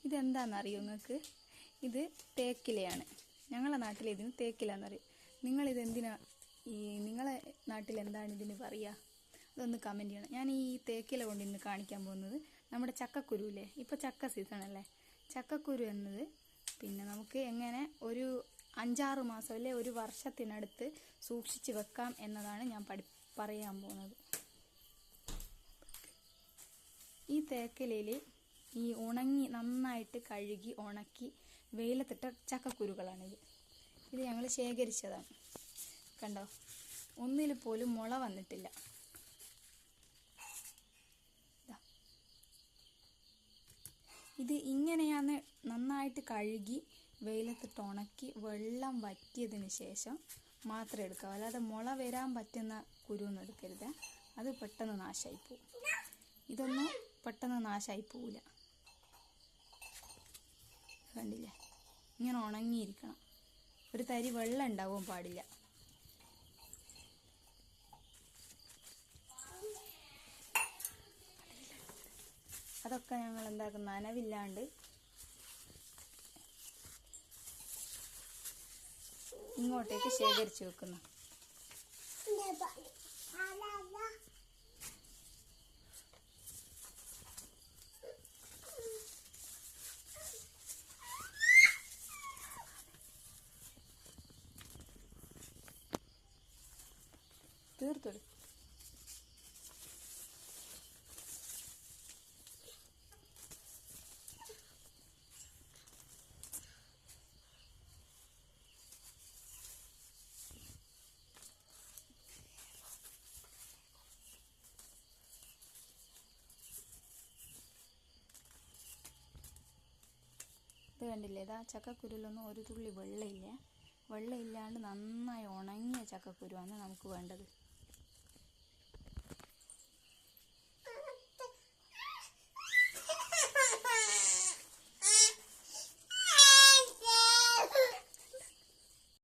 ഇതെന്താണെന്നറിയോ നിങ്ങൾക്ക്? ഇത് തേക്കിലയാണ്. ഞങ്ങളുടെ നാട്ടിൽ ഇതിന് തേക്കിലാന്നറിയും. നിങ്ങളിതെന്തിനാ നിങ്ങളെ നാട്ടിൽ എന്താണ് ഇതിന് പറയുക? അതൊന്ന് കമൻറ്റ് ചെയ്യണം. ഞാൻ ഈ തേക്കില കൊണ്ട് ഇന്ന് കാണിക്കാൻ പോകുന്നത് നമ്മുടെ ചക്കക്കുരുവില്ലേ, ഇപ്പോൾ ചക്ക സീസണല്ലേ. ചക്കക്കുരു എന്നത് പിന്നെ നമുക്ക് എങ്ങനെ ഒരു 5-6 മാസം അല്ലെ ഒരു വർഷത്തിനടുത്ത് സൂക്ഷിച്ച് വെക്കാം എന്നതാണ് ഞാൻ പറയാൻ പോകുന്നത്. ഈ തേക്കിലയിൽ ഈ നന്നായിട്ട് കഴുകി ഉണക്കി വെയിലത്തിട്ട ചക്കക്കുരുകളാണിത്. ഇത് ഞങ്ങൾ ശേഖരിച്ചതാണ്. കണ്ടോ, ഒന്നിൽ പോലും മുള വന്നിട്ടില്ല. ഇത് ഇങ്ങനെയാണ് നന്നായിട്ട് കഴുകി വെയിലത്തിട്ട് ഉണക്കി വെള്ളം വറ്റിയതിന് ശേഷം മാത്രം എടുക്കാം. അല്ലാതെ മുള വരാൻ പറ്റുന്ന കുരുവൊന്നും എടുക്കരുത്, അത് പെട്ടെന്ന് നാശമായി പോവും. ഇതൊന്നും പെട്ടെന്ന് നാശമായി പോവില്ല. കണ്ടില്ലേ, ഇങ്ങനെ ഉണങ്ങിയിരിക്കണം. ഒരു തരി വെള്ളം ഉണ്ടാവാൻ പാടില്ല. അതൊക്കെ ഞങ്ങൾ എന്താക്കും, നനവില്ലാണ്ട് ഇങ്ങോട്ടേക്ക് ശേഖരിച്ചു വെക്കുന്നു. തീർത്തോളൂ. ഇത് കണ്ടില്ലേ, ഇതാ ചക്കക്കുരുവിലൊന്നും ഒരു തുള്ളി വെള്ളമില്ല. വെള്ളമില്ലാണ്ട് നന്നായി ഉണങ്ങിയ ചക്കക്കുരുവാണ് നമുക്ക് വേണ്ടത്.